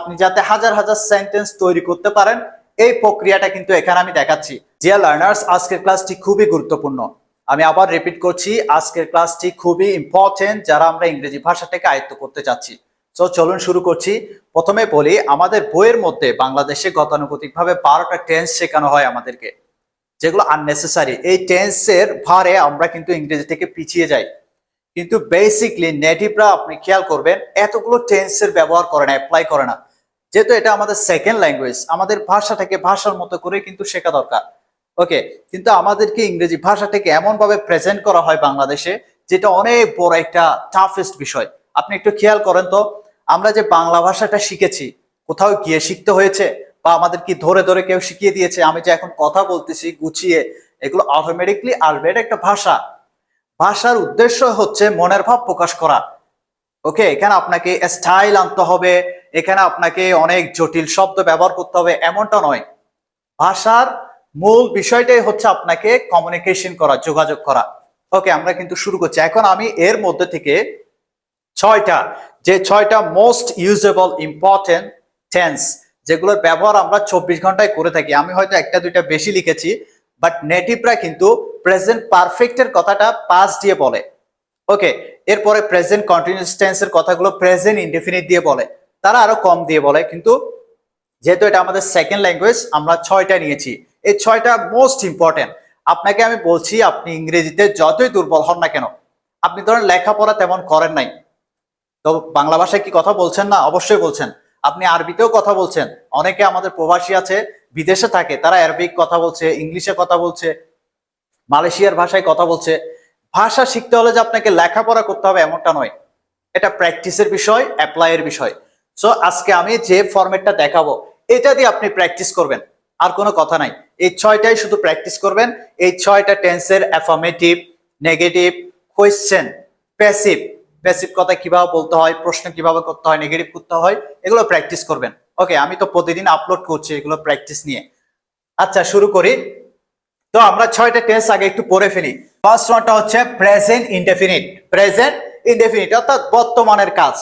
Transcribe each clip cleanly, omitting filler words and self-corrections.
আপনি যাতে হাজার হাজার সেন্টেন্স তৈরি করতে পারেন, এই প্রক্রিয়াটা কিন্তু এখানে আমি দেখাচ্ছি। ডিয়ার লার্নার্স, আজকের ক্লাসটি খুবই গুরুত্বপূর্ণ। আমি আবার রিপিট করছি, আজকের ক্লাসটি খুবই ইম্পর্টেন্ট যারা আমরা ইংরেজি ভাষাটাকে আয়ত্ত করতে চাচ্ছি। সো চলুন শুরু করছি। প্রথমে বলি, আমাদের বইয়ের মধ্যে বাংলাদেশে গতানুগতিকভাবে 12টা টেন্স শেখানো হয় আমাদেরকে, যেগুলো আননেসেসারি। এই টেন্সের ভারে আমরা কিন্তু ইংরেজি থেকে পিছিয়ে যাই। কিন্তু বেসিকলি নেটিভরা আপনি খেয়াল করবেন এতগুলো টেন্সের ব্যবহার করে না, অ্যাপ্লাই করে না। যেহেতু এটা আমাদের সেকেন্ড ল্যাঙ্গুয়েজ, আমাদের ভাষাটাকে ভাষার মতো করে কিন্তু শেখা দরকার। ওকে, কিন্তু আমাদেরকে ইংরেজি ভাষাটাকে এমন ভাবে প্রেজেন্ট করা হয় বাংলাদেশে, যেটা অনেক বড় একটা টাফেস্ট বিষয়। আপনি একটু খেয়াল করেন তো, আমরা যে বাংলা ভাষাটা শিখেছি, কোথাও গিয়ে শিখতে হয়েছে বা আমাদের কি ধরে ধরে কেউ শিখিয়ে দিয়েছে? আমি যে এখন কথা বলতেছি গুছিয়ে, এগুলো অটোমেটিকলি আসবে। এটা একটা ভাষা। ভাষার উদ্দেশ্য হচ্ছে মনের ভাব প্রকাশ করা। ওকে, এখানে আপনাকে স্টাইল আনতে হবে, এখানে আপনাকে অনেক জটিল শব্দ ব্যবহার করতে হবে, এমনটা নয়। ভাষার মূল বিষয়টাই হচ্ছে আপনাকে কমিউনিকেশন করা, যোগাযোগ করা। ওকে, আমরা কিন্তু শুরু করছি। এখন আমি এর মধ্যে থেকে ছয়টা মোস্ট ইউজেবল ইম্পর্টেন্ট টেন্স, যেগুলোর ব্যবহার আমরা 24 ঘন্টায় করে থাকি। আমি হয়তো একটা দুইটা বেশি লিখেছি, বাট নেটিভরা কিন্তু প্রেজেন্ট পারফেক্টের কথাটা পাস্ট দিয়ে বলে। ওকে, এরপরে প্রেজেন্ট কন্টিনিউয়াস টেন্সের কথাগুলো প্রেজেন্ট ইনডেফিনিট দিয়ে বলে, তারা আরো কম দিয়ে বলে। কিন্তু যেহেতু এটা আমাদের সেকেন্ড ল্যাঙ্গুয়েজ, আমরা 6টা নিয়েছি। এই 6টা মোস্ট ইম্পর্টেন্ট। আপনাকে আমি বলছি, আপনি ইংরেজিতে যতই দুর্বল হন না কেন, আপনি ধরেন লেখাপড়া তেমন করেন নাই, তো বাংলা ভাষায় কি কথা বলছেন না? অবশ্যই বলছেন। আপনি আরবিতেও কথা বলছেন। অনেকে আমাদের প্রবাসী আছে, বিদেশে থাকে, তারা আরবিক কথা বলছে, ইংলিশে কথা বলছে, মালয়েশিয়ার ভাষায় কথা বলছে। ভাষা শিখতে হলে যে আপনাকে লেখাপড়া করতে হবে এমনটা নয়, এটা প্র্যাকটিসের বিষয়, অ্যাপ্লাইয়ের বিষয়। সো আজকে আমি যে ফরম্যাটটা দেখাবো, এটা দিয়ে আপনি প্র্যাকটিস করবেন, আর কোনো কথা নাই। এই 6টাই শুধু প্র্যাকটিস করবেন। এই 6টা টেন্সের affirmative, negative, question, passive. Passive কথা কিভাবে বলতে হয়, প্রশ্ন কিভাবে করতে হয়, নেগেটিভ করতে হয়, এগুলো প্র্যাকটিস করবেন। ওকে, আমি তো প্রতিদিন আপলোড করছি এগুলো প্র্যাকটিস নিয়ে। আচ্ছা, শুরু করি। তো আমরা 6টা টেন্স আগে একটু পড়ে ফেলি। ফার্স্ট ওয়ানটা হচ্ছে প্রেজেন্ট ইনডেফিনিট। প্রেজেন্ট ইনডেফিনিট অর্থাৎ বর্তমানের কাজ।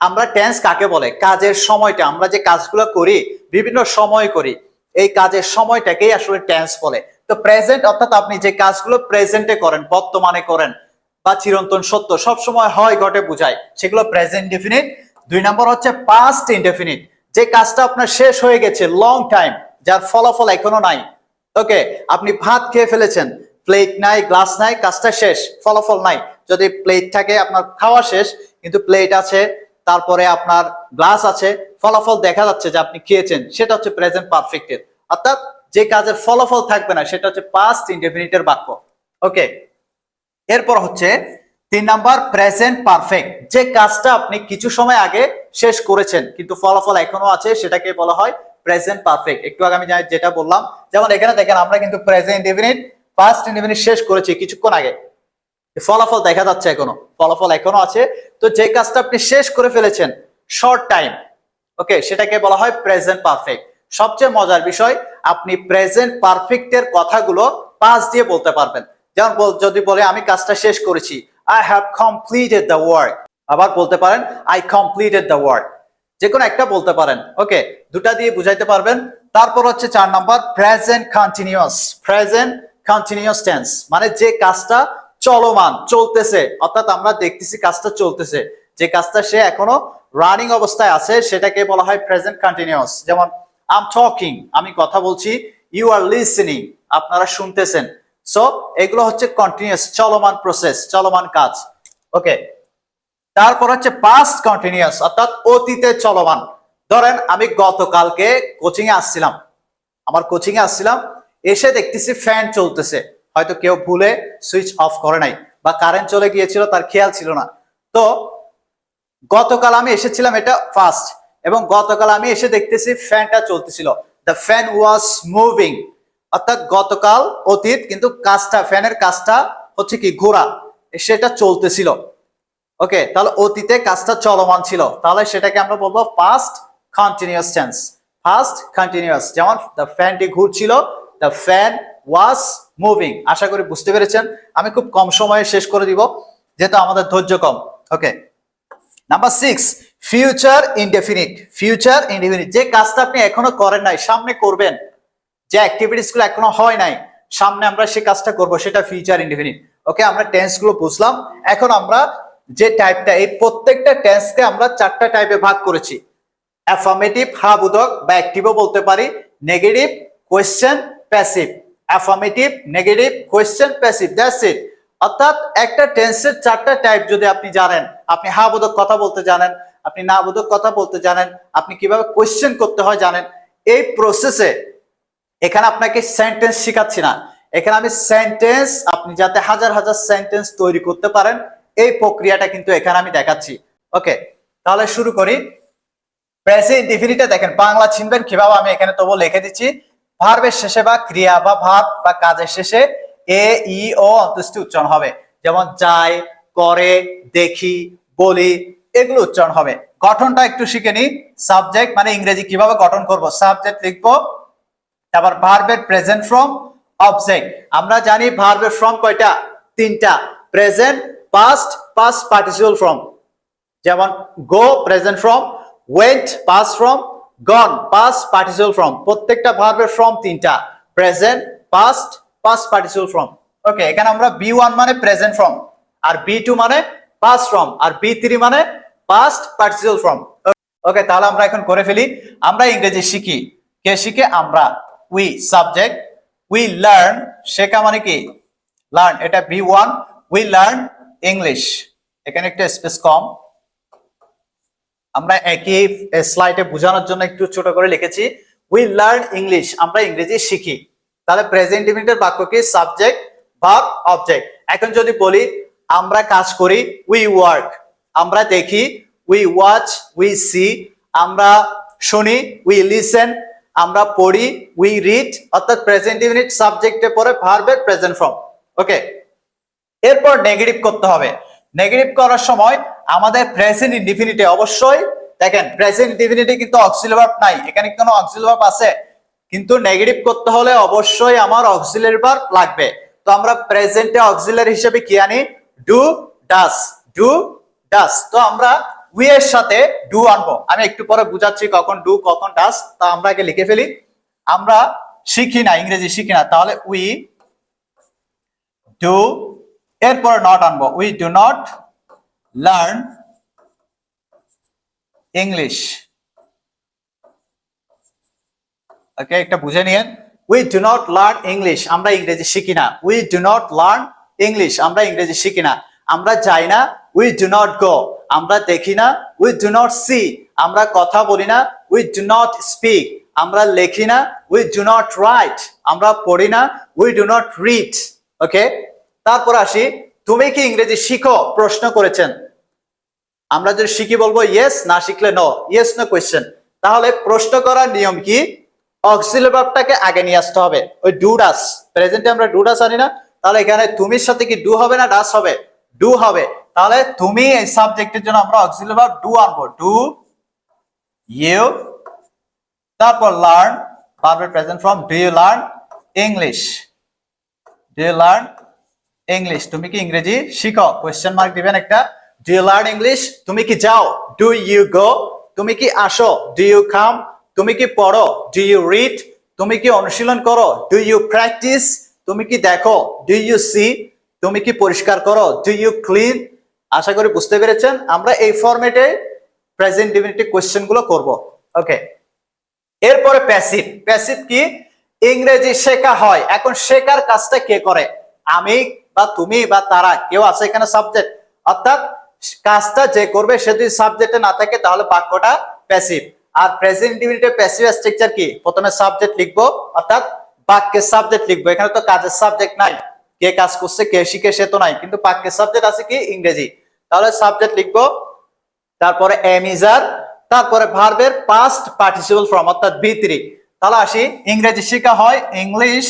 আমরা টেন্স কাকে বলে? কাজের সময়টা, আমরা যে কাজগুলো করি বিভিন্ন সময় করি, এই কাজের সময়টাকেই আসলে টেন্স বলে। তো প্রেজেন্ট অর্থাৎ আপনি যে কাজগুলো প্রেজেন্টে করেন, বর্তমানে করেন, বা চিরন্তন সত্য, সব সময় হয় ঘটে বোঝায়, সেগুলো প্রেজেন্ট ইনডেফিনিট। 2 নম্বর হচ্ছে পাস্ট ইনডেফিনিট, যে কাজটা আপনার শেষ হয়ে গেছে, লং টাইম, যার ফলাফল এখনো নাই। ওকে, আপনি ভাত খেয়ে ফেলেছেন, প্লেট নাই, গ্লাস নাই, কাজটা শেষ, ফলাফল নাই। যদি প্লেট থাকে, আপনার খাওয়া শেষ, কিন্তু প্লেট আছে, তারপরে আপনার গ্লাস আছে, ফলাফল দেখা যাচ্ছে যে আপনি খেয়েছেন, সেটা হচ্ছে প্রেজেন্ট পারফেক্টের। অর্থাৎ যে কাজের ফলাফল থাকবে না, সেটা হচ্ছে পাস্ট ইনডেফিনিটের বাক্য। ওকে, এরপর হচ্ছে 3 নাম্বার প্রেজেন্ট পারফেক্ট, যে কাজটা আপনি কিছু সময় আগে শেষ করেছেন কিন্তু ফলাফল এখনো আছে, সেটাকে বলা হয় প্রেজেন্ট পারফেক্ট। একটু আগে আমি যেটা বললাম, যেমন এখানে দেখেন আমরা কিন্তু প্রেজেন্ট ইনডেফিনিট, পাস্ট ইনডেফিনিট শেষ করেছি কিছুক্ষণ আগে, ফলাফল দেখা যাচ্ছে এখনো, ফলাফল এখনো আছে। তো যে কাজটা আপনি শেষ করে ফেলেছেন শর্ট টাইম, ওকে, সেটাকে বলা হয় প্রেজেন্ট পারফেক্ট। সবচেয়ে মজার বিষয়, আপনি প্রেজেন্ট পারফেক্টের কথাগুলো পাস্ট দিয়ে বলতে পারবেন। যেমন যদি বলে আমি কাজটা শেষ করেছি, I have completed the work, আবার বলতে পারেন আই কমপ্লিটেড দ্য ওয়ার্ক, যে কোনো একটা বলতে পারেন। ওকে, দুটা দিয়ে বুঝাইতে পারবেন। তারপর হচ্ছে 4 number present continuous. Present continuous tense মানে যে কাজটা চলমান, চলতেছে, অর্থাৎ আমরা দেখতেছি কাজটা চলতেছে, যে কাজটা সে এখনো রানিং অবস্থায় আছে, সেটাকে বলা হয় প্রেজেন্ট কন্টিনিউয়াস। যেমন আই এম টকিং, আমি কথা বলছি, ইউ আর লিসেনিং, আপনারা শুনতেছেন। সো এগুলো হচ্ছে কন্টিনিউয়াস, চলমান প্রসেস, চলমান কাজ। ওকে, তারপর হচ্ছে পাস্ট কন্টিনিউয়াস অর্থাৎ অতীতে চলমান। ধরেন আমি গতকালকে কোচিং এ আসছিলাম, আমার কোচিং এ আসছিলাম, এসে দেখতেছি ফ্যান চলতেছে, হয়তো কেউ ভুলে সুইচ অফ করে নাই বা কারেন্ট চলে গিয়েছিল, তার খেয়াল ছিল না। তো গতকাল আমি এসেছিলাম, এটা ফার্স্ট, এবং গতকাল আমি এসে দেখতেছি ফ্যানটা চলতেছিল, দ্য ফ্যান ওয়াজ মুভিং, অর্থাৎ গতকাল অতীত, কিন্তু কাজটা, ফ্যানের কাজটা হচ্ছে কি ঘোরা, সেটা চলতেছিল। ওকে, তাহলে অতীতে কাজটা চলমান ছিল, তাহলে সেটাকে আমরা বলবো past continuous tense. Past continuous, যেমন দ্য ফ্যানটি ঘুরছিল, দ্য ফ্যান ওয়াজ মুভিং। আশা করি বুঝতে পেরেছেন। আমি খুব কম সময়ে শেষ করে দিব, যেহেতু আমাদের ধৈর্য কম। Okay, number 6 future indefinite, future indefinite, যে কাজটা আপনি এখনো করেন নাই, সামনে করবেন, যে অ্যাক্টিভিটিস গুলো এখনো হয় নাই, সামনে আমরা সেই কাজটা করব, সেটা ফিউচার ইনডেফিনিট। ওকে, আমরা টেন্স গুলো বুঝলাম। এখন আমরা যে টাইপটা, এই প্রত্যেকটা টেন্সকে আমরা 4টা টাইপে ভাগ করেছি। অ্যাফার্মেটিভ, হা বোধক বা অ্যাক্টিভও বলতে পারি, negative, question, passive. Affirmative, negative, question, passive, that's it. অর্থাৎ একটা টেন্সের 4টা টাইপ যদি আপনি জানেন, আপনি হা বোধক কথা বলতে জানেন, আপনি না বোধক কথা বলতে জানেন, আপনি কিভাবে কোয়েশ্চেন করতে হয় জানেন, এই প্রসেসে এখানে আপনাকে সেন্টেন্স শেখাচ্ছি না, এখানে আমি সেন্টেন্স, আপনি যাতে হাজার হাজার সেন্টেন্স তৈরি করতে পারেন, এই প্রক্রিয়াটা কিন্তু এখানে আমি দেখাচ্ছি। ওকে, তাহলে শুরু করি। প্রেজেন্ট ইনডিফিনিটে দেখেন বাংলা চিনবেন কিভাবে, আমি এখানে তবু লিখে দিচ্ছি। ভার্বের শেষে বা ক্রিয়া বা ভাব বা কাজের শেষে এ, ই, ও অন্ত্যেষ্টি উচ্চারণ হবে। যেমন যায়, করে, দেখি, বলি, এগুলো উচ্চারণ হবে। গঠনটা একটু শিখে নি। সাবজেক্ট মানে ইংরেজি কিভাবে গঠন করব, সাবজেক্ট লিখবো, তারপর ভার্বের প্রেজেন্ট ফর্ম, অবজেক্ট। আমরা জানি ভার্বের ফর্ম কয়টা? 3টা। Present, past, past participle form. যেমন go present form, went past form, gone past participle form. প্রত্যেকটা ভার্বের ফর্ম 3টা, present, past, past participle form. Okay, এখানে আমরা বি1 মানে প্রেজেন্ট ফর্ম, আর বি2 মানে পাস্ট ফর্ম, আর বি3 মানে পাস্ট পার্টিসিপল ফর্ম। ওকে, তাহলে আমরা এখন করে ফেলি। আমরা ইংরেজি শিখি, কে শিখে? আমরা। উই সাবজেক্ট, উই লার্ন, শেখা মানে কি? লার্ন, এটা বি1। উই লার্ন ইংলিশ, এখানে একটা স্পেস কম, আমরা একই স্লাইডে বোঝানোর জন্য একটু ছোট করে লিখেছি। উই লার্ন ইংলিশ, আমরা ইংরেজি শিখি। তাহলে প্রেজেন্ট ইনডিফিনিটের বাক্য কি? Subject, verb, object. এখন যদি বলি আমরা কাজ করি, উই ওয়ার্ক। আমরা দেখি, উই ওয়াচ, উই সি। আমরা শুনি, উই লিসেন। আমরা পড়ি, উই রিড। অর্থাৎ প্রেজেন্ট ইনডিফিনিট সাবজেক্টের পরে ভার্বের প্রেজেন্ট ফর্ম। ওকে, এরপর নেগেটিভ করতে হবে। নেগেটিভ করার সময় আমাদের প্রেজেন্ট ইনডিফিনিটে অবশ্যই দেখেন, প্রেজেন্ট ইনডিফিনিটে কিন্তু অক্সিলারি ভার্ব নাই, এখানে কোনো অক্সিলারি ভার্ব আছে, কিন্তু নেগেটিভ করতে হলে অবশ্যই আমার অক্সিলারি ভার্ব লাগবে। তো আমরা প্রেজেন্টে অক্সিলারি হিসেবে কি আনি? ডু, ডাস, ডু, ডাস। তো আমরা উই এর সাথে ডু আনবো, আমি একটু পরে বুঝাচ্ছি কখন ডু কখন ডাস। তা আমরা আগে লিখে ফেলি। আমরা শিখি না, ইংরেজি শিখি না, তাহলে উই ডু, এরপর নট আনবো, we do not learn English. Okay, একটা বুঝে নিয়েন। We do not learn English, আমরা ইংরেজি শিখি না। We do not learn English, আমরা ইংরেজি শিখি না। আমরা যাই না, উই ডু নট গো। আমরা দেখি না, উই ডু নট সি। আমরা কথা বলি না, উই ডু নট স্পিক। আমরা লেখি না, উই ডু নট রাইট। আমরা পড়ি না, উই ডু নট রিড। ওকে, তারপর আসি, তুমি কি ইংরেজি শিখো? প্রশ্ন করেছেন। আমরা যদি শিখি বলবো ইয়েস, না শিখলে নো। Yes no question. তাহলে প্রশ্ন করার নিয়ম কি? অক্সিলারি ভার্বটাকে আগে নিয়ে আসতে হবে। ওই ডু ডাস, প্রেজেন্টে আমরা ডু ডাস আনি না, তাহলে এখানে তুমির সাথে কি ডু হবে না ডাস হবে? ডু হবে। তাহলে তুমি এই সাবজেক্টের জন্য আমরা অক্সিলারি ভার্ব ডু আনবো, ডু ইউ। তারপর লার্ন, ভার্বের present form, do you learn English, do you learn English. তুমি কি ইংরেজি শিখো? কোয়েশ্চেন মার্ক দিবেন একটা। ডু ইউ লার্ন ইংলিশ, তুমি কি যাও? Do you go. তুমি কি আসো? Do you come. তুমি কি পড়ো? Do you read. তুমি কি অনুশীলন করো? Do you practise. তুমি কি দেখো? Do you see. তুমি কি পরিষ্কার করো? Do you clean. আশা করি বুঝতে পেরেছেন। আমরা এই ফরম্যাটে প্রেজেন্ট ইনডিফিনিটিভ কোয়েশ্চেন গুলো করবো। ওকে, এরপরে প্যাসিভ। প্যাসিভ কি? ইংরেজি শেখা হয়। এখন শেখার কাজটা কে করে? আমি বা তুমি বা তারা, কেউ আছে এখানে সাবজেক্ট? অর্থাৎ কাজটা যে করবে সে যদি সাবজেক্টে না থাকে তাহলে বাক্যটা প্যাসিভ। আর প্রেজেন্ট ইনডিফিনিটিভ প্যাসিভ স্ট্রাকচার কি? প্রথমে সাবজেক্ট লিখবো, অর্থাৎ বাক্যের সাবজেক্ট লিখবো। এখানে তো কাজের সাবজেক্ট নাই, কে কাজ করছে কে শিখে সে তো নাই, কিন্তু বাক্যের সাবজেক্ট আছে কি? ইংরেজি। তাহলে সাবজেক্ট লিখবো, তারপরে এম ইজ আর, তারপরে ভার্বের পাস্ট পার্টিসিপল ফর্ম অর্থাৎ বি3। তাহলে আসি, ইংরেজি শেখা হয়, ইংলিশ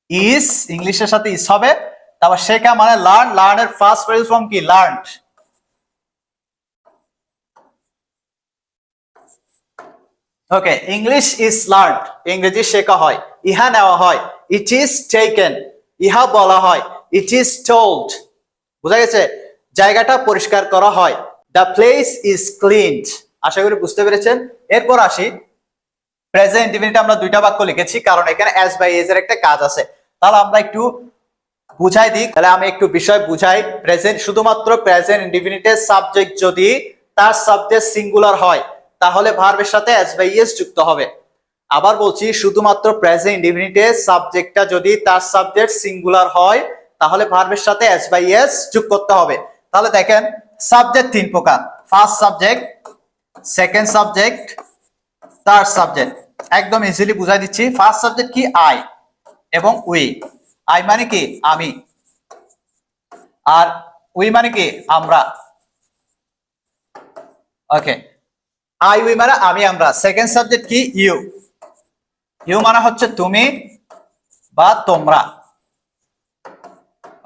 ইজ, ইংলিশের সাথে ইজ হবে। তারপর শেখা মানে লার্ন, লার্নের ফার্স্ট পার্টিসিপল ফর্ম কি? Learned. Okay, English is learned, ইংরেজি শেখা হয়। ইহা নেওয়া হয়, ইট ইজ টেকেন। ইহা বলা হয়, ইট ইজ টোল্ড। বুঝা গেছে? জায়গাটা পরিষ্কার করা হয়। The place is cleaned. আশা করি বুঝতে পেরেছেন। এরপর আসি, প্রেজেন্ট ইনডিফিনিট আমরা দুইটা বাক্য লিখেছি কারণ এখানে অ্যাজ বাই এজ এর একটা কাজ আছে। তাহলে আমরা একটু বুঝাই দিই, তাহলে আমি একটু বিষয় বুঝাই। প্রেজেন্ট, শুধুমাত্র প্রেজেন্ট ইনডিফিনিটের সাবজেক্ট যদি তার সাবজেক্ট সিঙ্গুলার হয় তাহলে ভার্বের সাথে অ্যাজ বাই এজ যুক্ত হবে। আবার বলছি, শুধুমাত্র প্রেজেন্ট ইনডিফিনিটের সাবজেক্টটা যদি তার সাবজেক্ট সিঙ্গুলার হয় তাহলে ভার্বের সাথে অ্যাজ বাই এজ যোগ করতে হবে। তাহলে দেখেন, সাবজেক্ট তিন প্রকার: first subject, second subject, third subject. একদম ইজিলি বুঝাই দিচ্ছি। ফার্স্ট সাবজেক্ট কি? আই এবং উই। আই মানে কি? আমি, আর উই মানে কি? আমরা। ওকে, আই উই মানে আমি আমরা। সেকেন্ড সাবজেক্ট কি? ইউ। ইউ মানে হচ্ছে তুমি বা তোমরা।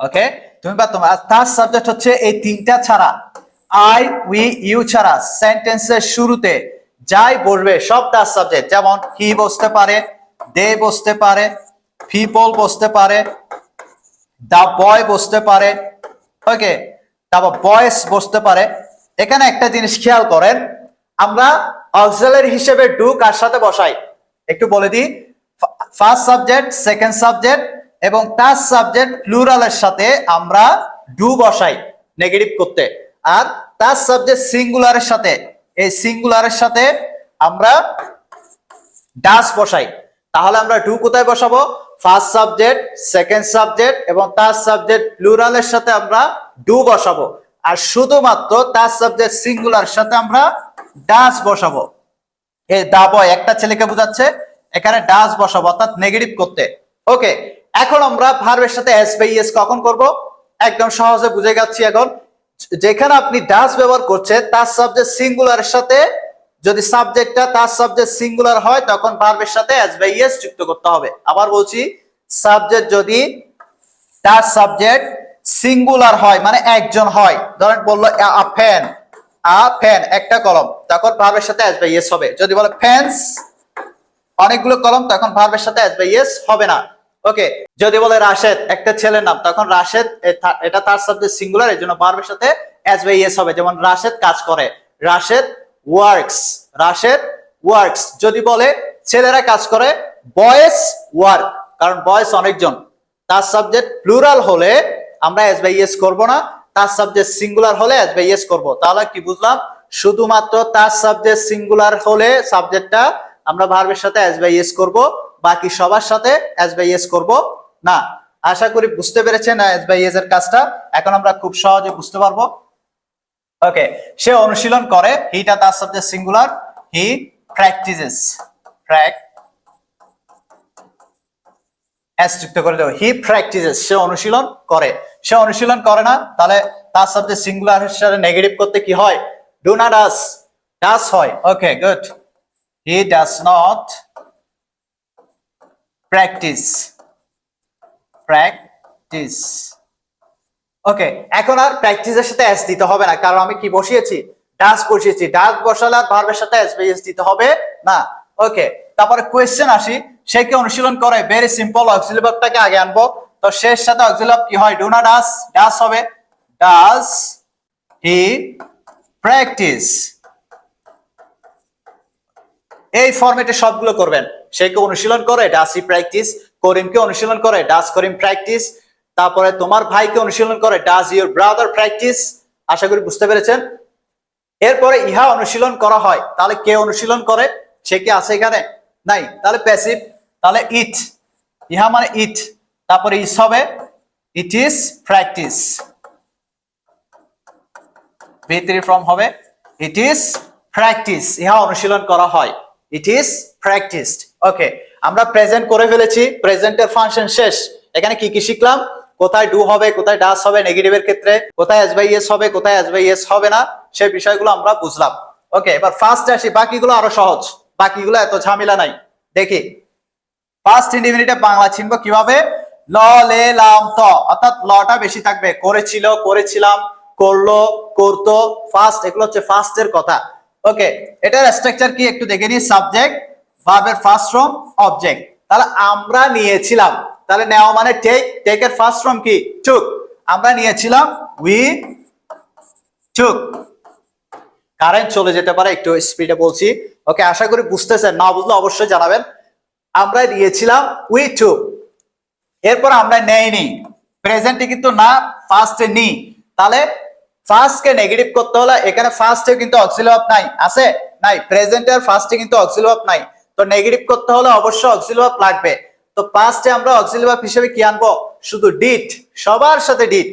ওকে, তুমি বা তোমরা। থার্ড সাবজেক্ট হচ্ছে এই তিনটা ছাড়া, আই উই ইউ ছাড়া সেন্টেন্সের শুরুতে যাই বসবে সব তার সাবজেক্ট। যেমন হি বসতে পারে, দে বসতে পারে, পিপল বসতে পারে, দা বয় বসতে পারে, ওকে, তারপর বয়েস বসতে পারে। এখানে একটা জিনিস খেয়াল করেন, আমরা অক্সিলারি হিসেবে ডু কার সাথে বসাই একটু বলে দিই। ফার্স্ট সাবজেক্ট, সেকেন্ড সাবজেক্ট এবং থার্ড সাবজেক্ট প্লুরালের সাথে আমরা ডু বসাই নেগেটিভ করতে। আর থার্ড সাবজেক্ট সিঙ্গুলারের সাথে, এই সিঙ্গুলারের সাথে আমরা ডাস বসাই। তাহলে আমরা ডু কোথায় বসাবো? ফার্স্ট সাবজেক্ট, সেকেন্ড সাবজেক্ট এবং থার্ড সাবজেক্ট প্লুরালের সাথে আমরা ডু বসাবো। আর শুধুমাত্র থার্ড সাবজেক্ট সিঙ্গুলার সাথে আমরা ডাস বসাবো। এই দা বয় একটা ছেলেকে বোঝাচ্ছে, এখানে ডাস বসাবো অর্থাৎ নেগেটিভ করতে। ওকে, এখন আমরা ভার্বের সাথে এস বাই এস কখন করব? একদম সহজে বুঝে যাচ্ছি এখন। যেখানে আপনি ডাস ব্যবহার করছেন তার সাবজেক্ট সিঙ্গুলারের সাথে, যদি সাবজেক্টটা তার সাবজেক্ট সিঙ্গুলার হয় তখন ভার্বের সাথে এস বাই এস যুক্ত করতে হবে। আবার বলছি, সাবজেক্ট যদি তার সাবজেক্ট সিঙ্গুলার হয় মানে একজন হয়, ধরেন বললো আ ফ্যান, আ ফ্যান একটা কলম, তখন ভার্বের সাথে এস বাই এস হবে। যদি বলে ফ্যান্স অনেকগুলো কলম, তখন ভার্বের সাথে এস বাই এস হবে না। ওকে, যদি বলে রাশেদ একটা ছেলের নাম, তখন রাশেদ এটা তার সাবজেক্ট সিঙ্গুলার, এর জন্য ভার্বের সাথে এস বাই এস হবে। যেমন রাশেদ কাজ করে, রাশেদ ওয়ার্কস, রাশেদ ওয়ার্কস। যদি বলে ছেলেরা কাজ করে, বয়েস ওয়ার্ক, কারণ বয়েস অনেকজন। তার সাবজেক্ট প্লুরাল হলে আমরা এস বাই এস করব না, তার সাবজেক্ট সিঙ্গুলার হলে এস বাই এস করব। তাহলে কি বুঝলাম? শুধুমাত্র তার সাবজেক্ট সিঙ্গুলার হলে সাবজেক্টটা আমরা ভার্বের সাথে এস বাই এস করব, বাকি সবার সাথে এস বাই এস করব না। আশা করি বুঝতে পেরেছেন এস বাই এস এর কাজটা। এখন আমরা খুব সহজে বুঝতে পারবো। ওকে, সে অনুশীলন করে, হিটা তার সাবজেক্ট সিঙ্গুলার, হি প্র্যাকটিসেস, এস যুক্ত করে দেবো, হি প্র্যাকটিসেস, সে অনুশীলন করে। সে অনুশীলন করে না, তাহলে তার সাবজেক্ট সিঙ্গুলার সাথে নেগেটিভ করতে কি হয়? ডু না ডাস? ডাস হয়। Okay, good. He does not practise, practise. Okay, এখন আর প্র্যাকটিসের সাথে এস দিতে হবে না, কারণ আমি কি বসিয়েছি? ডাস বসিয়েছি। ডাস বসালে আর ভার্বের সাথে এস বাই এস দিতে হবে না। ওকে, তারপরে কোয়েশ্চেন আসি, সে কি অনুশীলন করে? ভেরি সিম্পল, অক্সিলারি ভার্বটাকে আগে আনবো। তো শেষ সাথে অক্সিলারি ভার্ব কি হয়? ডু না ডাস? ডাস হবে। ডাস হি প্র্যাকটিস? এই ফরম্যাটে সবগুলো করবেন। সে কি অনুশীলন করে? ডাস হি প্র্যাকটিস। করিমকে অনুশীলন করে, ডাস করিম প্র্যাকটিস। তারপরে তোমার ভাইকে অনুশীলন করে, ডাস ইউর ব্রাদার প্র্যাকটিস। আশা করি বুঝতে পেরেছেন। এরপরে ইহা অনুশীলন করা হয়, তাহলে কে অনুশীলন করে? সে কি আছে এখানে? নাই, তাহলে প্যাসিভ। তাহলে ইট, ইহা মানে ইট, তারপরে ইস হবে, it is practice. V3 form হবে, ইট ইজ প্র্যাকটিস, ইহা অনুশীলন করা হয়, ইট ইজ প্র্যাকটিসড। ওকে, আমরা প্রেজেন্ট করে ফেলেছি, প্রেজেন্টের ফাংশন শেষ। এখানে কি কি শিখলাম? কোথায় ডু হবে, কোথায় ডাস হবে নেগেটিভের ক্ষেত্রে, কোথায় এস বাই এস হবে, কোথায় এস বাই এস হবে না, সেই বিষয়গুলো আমরা বুঝলাম। ওকে, এবার ফার্স্টে আসি, বাকিগুলো আরো সহজ, বাকিগুলো এত ঝামেলা নাই। দেখি ফার্স্ট ইনডিফিনিটে বাংলা চিনবো কিভাবে? ল, লে, লাম, ত, অর্থাৎ লটা বেশি থাকবে। করেছিল, করেছিলাম, করলো, করতো, ফার্স্ট, এগুলো হচ্ছে ফার্স্টের কথা। ওকে, এটার স্ট্রাকচার কি একটু দেখে নিই। সাবজেক্ট, ভার্বের ফার্স্ট ফর্ম, অবজেক্ট। তাহলে আমরা নিয়েছিলাম, তাহলে নেওয়া মানে টেক, টেকের ফার্স্ট ফর্ম কি? টুক। আমরা নিয়েছিলাম, উই took কারেন্ট চলে যেতে পারে, একটু স্পিডে বলছি। ওকে, আশা করি বুঝতেছেন, না বুঝলে অবশ্যই জানাবেন। আমরা নিয়েছিলাম উই took, এরপর আমরা নেইনি, প্রেজেন্টে কিন্তু না, ফার্স্টে নি। তাহলে ফার্স্টকে নেগেটিভ করতে হলে এখানে ফার্স্টে কিন্তু অক্সিলারি ভার্ব নাই, আছে? নাই। প্রেজেন্টের ফার্স্টে কিন্তু অক্সিলারি ভার্ব নাই, তো নেগেটিভ করতে হলে অবশ্যই অক্সিলারি ভার্ব লাগবে। তো পাস্টে আমরা অক্সিলারি ভার্ব হিসেবে কি আনবো? শুধু ডিড, সবার সাথে ডিড।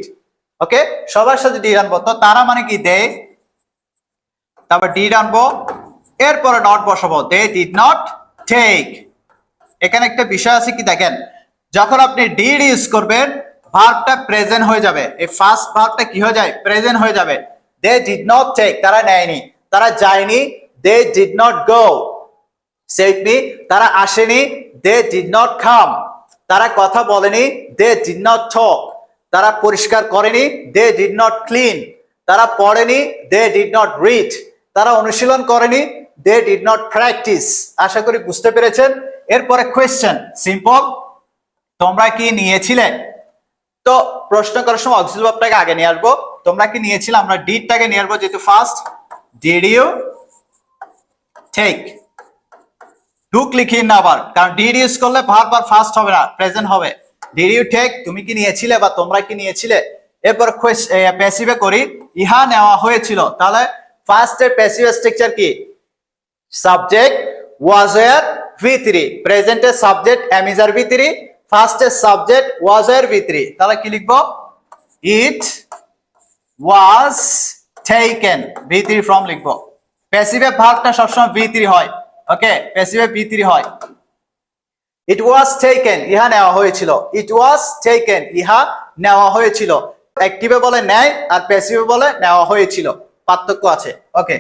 ওকে, সবার সাথে ডিড আনবো। তো তারা মানে কি? দে, তারপর ডিড আনবো, এরপরে নট বসাবো, দে ডিড নট টেক। এখানে একটা বিষয় আছে কি দেখেন, যখন আপনি ডিড ইউজ করবেন ভার্বটা প্রেজেন্ট হয়ে যাবে, এই ফার্স্ট ভার্বটা কি হয়ে যায়? প্রেজেন্ট হয়ে যাবে। দে ডিড নট টেক, তারা নেয়নি, তারা যায়নি, দে ডিড নট গো। সেট মি, তারা আসেনি, দে ডিড নট কাম। তারা কথা বলেনি, দে ডিড নট টক। তারা পরিষ্কার করেনি, দে ডিড নট ক্লিন। তারা পড়েনি, দে ডিড নট রিড। তারা অনুশীলন করেনি, দে ডিড নট প্র্যাকটিস। আশা করি বুঝতে পেরেছেন। এরপরে কোয়েশ্চেন, সিম্পল, তোমরা কি নিয়েছিলে? তো প্রশ্ন করার সময় অক্সিলারি ভার্বটাকে আগে নিয়ে আসবো। তোমরা কি নিয়েছিলে? আমরা ডিডটাকে নিয়ে আসবো, যেহেতু first. Did you take? Took লিখি না আবার, কারণ ডিড ইউজ করলে ভার্ব আর ফার্স্ট হবে না, প্রেজেন্ট হবে। ডিড ইউ টেক, তুমি কি নিয়েছিলে বা তোমরা কি নিয়েছিলে? এরপর প্যাসিভে করি, ইহা নেওয়া হয়েছিল। তাহলে ফার্স্টের প্যাসিভ স্ট্রাকচার কি? সাবজেক্ট ওয়াজ এর V3, প্রেজেন্টের সাবজেক্ট am is এর V3, ফার্স্টের সাবজেক্ট ওয়াজ এর V3। তাহলে কি লিখবো? ইট ওয়াজ টেকেন, V3 ফ্রম লিখবো। প্যাসিভে ভার্বটা সবসময় V3 হয়। ওকে, প্যাসিভে V3 হয়। ইট ওয়াজ টেকেন, ইহা নেওয়া হয়েছিল। ইট ওয়াজ টেকেন, ইহা নেওয়া হয়েছিল। অ্যাক্টিভে বলে নেয় আর প্যাসিভে বলে নেওয়া হয়েছিল, পার্থক্য আছে। ওকে,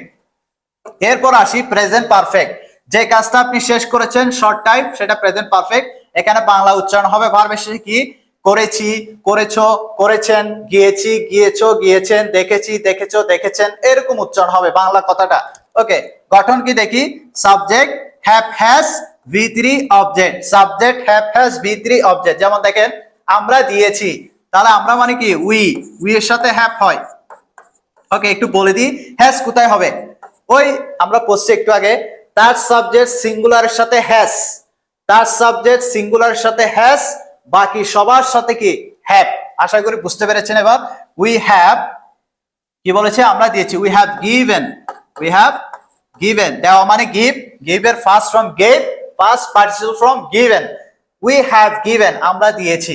এরপর আসি প্রেজেন্ট পারফেক্ট। যে কাজটা আপনি শেষ করেছেন শর্ট টাইম, সেটা প্রেজেন্ট পারফেক্ট। এখানে বাংলা উচ্চারণ হবে ভার্বের শেষে কি? করেছি, করেছো, করেছেন, গিয়েছি, গিয়েছো, গিয়েছেন, দেখেছি, দেখেছো, দেখেছেন, এরকম উচ্চারণ হবে বাংলা কথাটা। ওকে, গঠন কি দেখি? Subject have has V3 object, subject have has V3 object. যেমন দেখেন, আমরা দিয়েছি, তাহলে আমরা মানে কি? উই, উই এর সাথে হ্যাভ হয়। ওকে, একটু বলে দিই, হ্যাজ কোথায় হবে? ওই আমরা পড়ছি একটু আগে, তার সাবজেক্ট সিঙ্গুলারের সাথে হ্যাজ, তার সাবজেক্ট সিঙ্গুলারের সাথে হ্যাজ, বাকি সবার সাথে কি? হ্যাভ। আশা করি বুঝতে পেরেছেন এবার। উই হ্যাভ কি বলেছে? আমরা দিয়েছি। We have given, we have given, দেওয়া মানে গিভ, গিভ এর first from gave, past participle form given. We have given, আমরা দিয়েছি।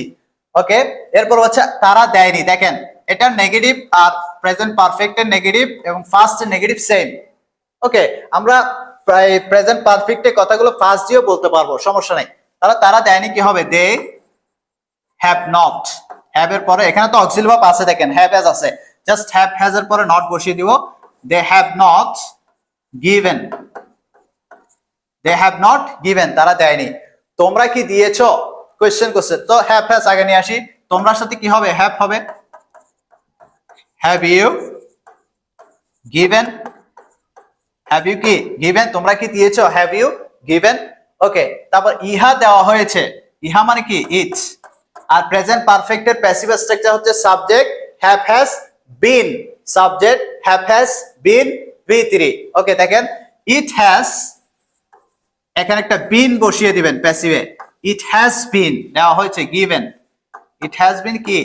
ওকে, এরপর হচ্ছে তারা দেয়নি। দেখেন, এটা নেগেটিভ আর প্রেজেন্ট পারফেক্টের নেগেটিভ এবং ফার্স্টের নেগেটিভ সেম। ওকে, আমরা প্রেজেন্ট পারফেক্টে কথাগুলো ফার্স্ট দিয়েও বলতে পারবো, সমস্যা নাই। তাহলে তারা দেয়নি কি হবে? দে হ্যাভ নট। হ্যাভ এর পরে এখানে তো অক্সিলারি ভার্ব আছে, দেখেন হ্যাভ হ্যাজ আছে, জাস্ট হ্যাভ হ্যাজ এর পরে নট বসিয়ে দিব। They have not given, they have not given, তারা দেয়নি। তোমরা কি দিয়েছো? কোশ্চেন কোশ্চেন, তো হ্যাভ হ্যাজ আগে নিয়ে আসি। তোমরার সাথে কি হবে? হ্যাভ হবে। Have you given, have you কি? গিভেন, তোমরা কি দিয়েছো? Have you given. ওকে, তারপর ইহা দেওয়া হয়েছে, ইহা মানে কি? ইট। আর প্রেজেন্ট পারফেক্টের প্যাসিভ স্ট্রাকচার হচ্ছে subject have has been, subject have has been V3। ওকে, দেখেন ইট হ্যাজ, এখানে একটা বিন বসিয়ে দিবেন প্যাসিভে। ইট হ্যাজ বিন দেওয়া হয়েছে গিভেন, ইট হ্যাজ বিন কি?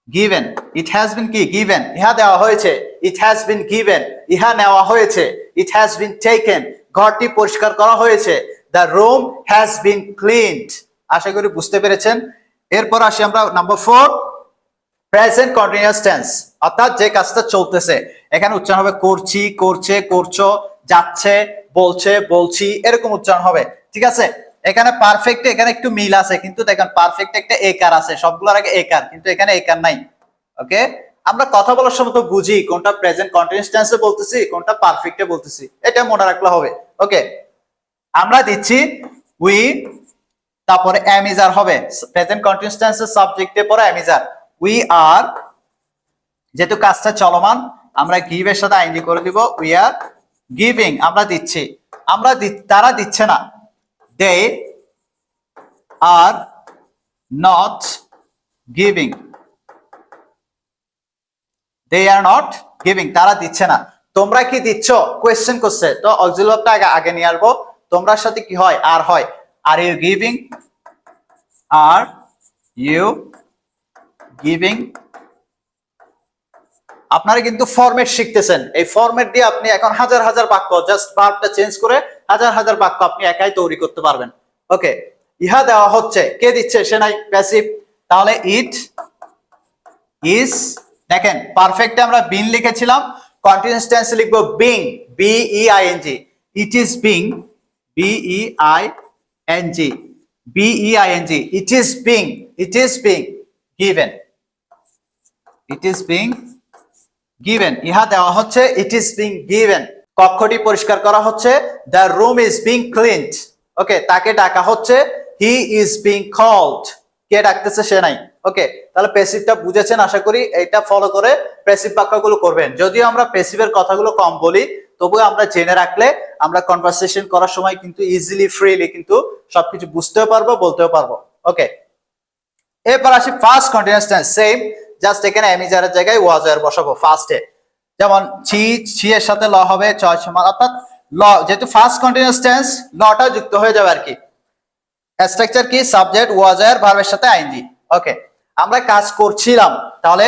গিভেন, ইট হ্যাজ বিন কি? গিভেন, ইহা দেওয়া হয়েছে। ইট হ্যাজ বিন গিভেন, ইহা নেওয়া হয়েছে। ইট হ্যাজ বিন টেকেন, ঘরটি পরিষ্কার করা হয়েছে। The room has been cleaned. আশা করি বুঝতে পেরেছেন। এরপর আসি আমরা নাম্বার 4, প্রেজেন্ট কন্টিনিউয়াস টেন্স, অর্থাৎ যে কাজটা চলতেছে। এখানে উচ্চারণ হবে করছি, করছে, করছো, যাচ্ছে, বলছে, বলছি, এরকম উচ্চারণ হবে। ঠিক আছে, এখানে পারফেক্টে এখানে একটু মিল আছে, কিন্তু দেখেন পারফেক্টে একটা একার আছে, সবগুলোর আগে একার, কিন্তু এখানে একার নাই। ওকে, আমরা কথা বলার সময় তো বুঝি কোনটা প্রেজেন্ট কন্টিনিউয়াস টেন্সে বলতেছি, কোনটা পারফেক্টে বলতেছি, এটা মনে রাখলে হবে। ওকে, আমরা দিচ্ছি উই, তারপরে am is are হবে প্রেজেন্ট কন্টিনিউয়াস টেন্সের সাবজেক্টের পরে am is are। We are, যেহেতু কাজটা চলমান, আমরা গিভ এর সাথে আইএনজি করে দিব। উই আর গিভিং, আমরা দিচ্ছি। আমরা তারা দিচ্ছে না, they are not giving, they are not giving, তারা দিচ্ছে না। তোমরা কি দিচ্ছ, কোয়েশ্চেন করছে, তো অক্সিলারি ভার্বটা আগে নিয়ে আসবো। তোমরার সাথে কি হয়, আর হয়। Are you giving, are you giving. আপনারা কিন্তু ফরম্যাট শিখতেছেন, এই ফরম্যাট দিয়ে আপনি এখন হাজার হাজার বাক্য, জাস্ট ভার্বটা চেঞ্জ করে হাজার হাজার বাক্য আপনি একাই তৈরি করতে পারবেন। ওকে, ইহা দেওয়া হচ্ছে, কে দিচ্ছে, সে নাই, প্যাসিভ। তাহলে ইট ইজ, দেখেন পারফেক্টে আমরা বিন লিখেছিলাম, কন্টিনিউয়াস টেন্সে লিখবো being, B E I N G. It is being, B E I N G, B E I N G. It is being, it is being given, it is being given, ইহা দেওয়া হচ্ছে, it is being given. কক্ষটি পরিষ্কার করা হচ্ছে, the room is being cleaned. Okay, তাকে ডাকা হচ্ছে, হি ইজ বিং কল্ড, কে ডাকতেছে, সে নাই। ওকে, তাহলে প্যাসিভটা বুঝেছেন আশা করি, এটা ফলো করে প্যাসিভ বাক্যগুলো করবেন। যদিও আমরা প্যাসিভের কথাগুলো কম বলি, তবুও আমরা জেনে রাখলে আমরা কনভারসেশন করার সময় কিন্তু ইজিলি ফ্রিলি কিন্তু সবকিছু বুঝতেও পারবো, বলতেও পারবো। ওকে, এরপর আসি first continuous tense. Same, just এখানে এম ইজ এর জায়গায় ওয়াজ এর বসাবো ফার্স্টে। যেমন ছি এর সাথে ল হবে, চয় সমান, অর্থাৎ ল, যেহেতু ফার্স্ট কন্টিনিউয়াস টেন্স, লটা যুক্ত হয়ে যাবে আর কি। স্ট্রাকচার কি, সাবজেক্ট ওয়াজ এর ভার্বের সাথে আইএনজি। ওকে, আমরা কাজ করছিলাম, তাহলে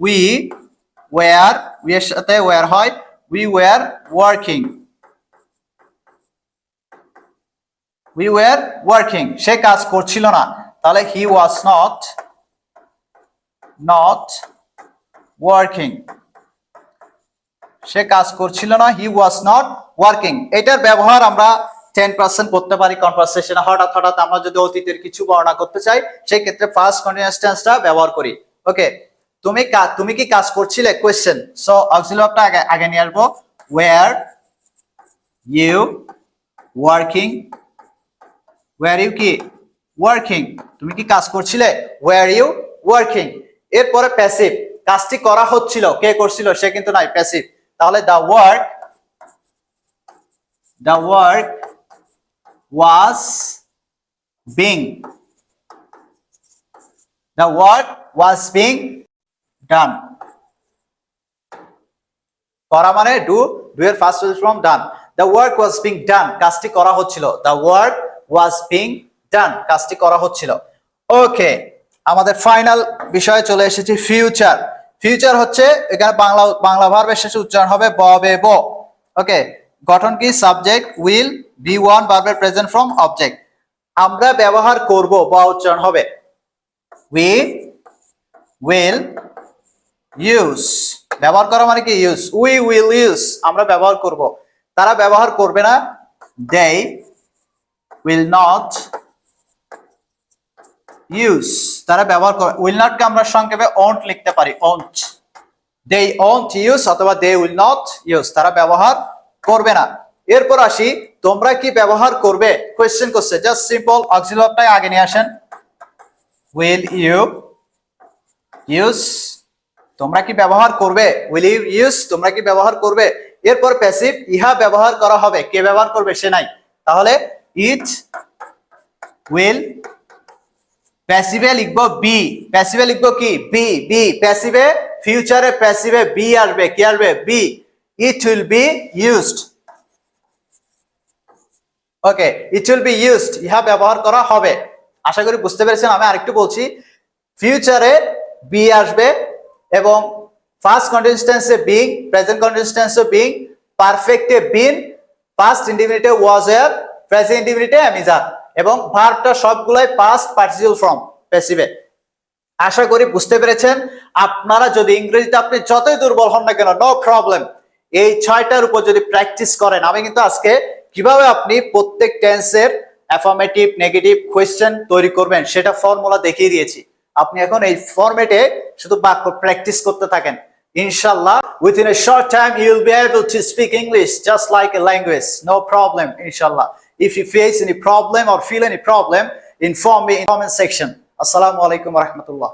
উই ওয়্যার, উই এর সাথে ওয়্যার হয়, we were working, we were working. সে কাজ করছিল না, তাহলে হি ওয়াজ নট ওয়ার্কিং, সে কাজ করছিল না, হি ওয়াজ নট ওয়ার্কিং। এটার ব্যবহার আমরা 10% করতে পারি কনভারসেশনে। হঠাৎ হঠাৎ আমরা যদি অতীতের কিছু বর্ণনা করতে চাই, সেই ক্ষেত্রে ফার্স্ট কন্টিনিউয়াস টেন্সটা ব্যবহার করি। ওকে, তুমি কি কাজ করছিলে, কোয়েশ্চেন। সো অক্সিলারি ভার্বটা আগে নিয়ে আসবো, were you working, were you কি ওয়ার্কিং, তুমি কি কাজ করছিলে, ওয়্যার ইউ ওয়ার্কিং। এরপরে প্যাসিভ, কাজটি করা হচ্ছিল, কে করছিল, সে কিন্তু নাই, প্যাসিভ। তাহলে the work was being, the work was being done. করা মানে ডু, ডু এর first form done. The work was being done, কাজটি করা হচ্ছিল, the work was being done, কাজটি করা হচ্ছিল। ওকে, আমাদের ফাইনাল বিষয়ে চলে এসেছি, ফিউচার। ফিউচার হচ্ছে, এখানে বাংলা ভার্বের শেষে উচ্চারণ হবে ববে ব। ওকে, গঠন কি, সাবজেক্ট উইল, বি ওয়ান ভার্বের প্রেজেন্ট ফর্ম অবজেক্ট। আমরা ব্যবহার করব, ব উচ্চারণ হবে, উই উইল ইউজ, ব্যবহার করা মানে কি, ইউজ, উই উইল ইউজ, আমরা ব্যবহার করব। তারা ব্যবহার করবে না, they will not use, তারা ব্যবহার করে। will not কে আমরা সংক্ষেপে won't লিখতে পারি, won't, they won't use অথবা they will not use, তারা ব্যবহার করবে না। এরপর আসি, তোমরা কি ব্যবহার করবে, কোয়েশ্চেন করছে, জাস্ট সিম্পল অক্সিলারি ভার্বটা আগে নিয়ে আসেন, will you use, তোমরা কি ব্যবহার করবে, উইল ইউ ইউজ, তোমরা কি ব্যবহার করবে। এরপর প্যাসিভ, ইহা ব্যবহার করা হবে, কে ব্যবহার করবে, সে নাই, তাহলে ইট উইল। প্যাসিভে লিখবো বি, প্যাসিভে লিখবো কি, বি, বি। প্যাসিভে, ফিউচারে প্যাসিভে বি আসবে, কি আসবে, be. It will be used, okay, it will be used, ইহা ব্যবহার করা হবে। আশা করি বুঝতে পেরেছেন। আমি আরেকটু বলছি, ফিউচারে বি আসবে, এবং ফার্স্ট কন্টিনিউয়াস টেন্সে বিং, প্রেজেন্ট কন্টিনিউয়াস টেন্সে বিং, পারফেক্টে বিন, পাস্ট ইনডিফিনিটে ওয়াজ এর, প্রেজেন্ট ইনডিফিনিটে এম ইজ আর, এবং ভার্বটা সবগুলাই পাস্ট পার্টিসিপল ফর্ম প্যাসিভে। আশা করি বুঝতে পেরেছেন। আপনারা যদি ইংরেজিতে আপনি যতই দুর্বল হন না কেন, নো প্রবলেম, এই 6টার উপর যদি প্র্যাকটিস করেন, আমি কিন্তু আজকে কিভাবে আপনি প্রত্যেক টেন্সের অ্যাফার্মেটিভ, নেগেটিভ কোয়েশ্চেন তৈরি করবেন সেটা ফর্মুলা দেখিয়ে দিয়েছি। আপনি এখন এই ফরম্যাটে শুধু বাক্য প্র্যাকটিস করতে থাকেন, ইনশাআল্লাহ within a short time you will be able to speak English just like a language, no problem, inshallah. If you face any problem or feel any problem, inform me in comment section. Assalamu alaikum wa rahmatullah.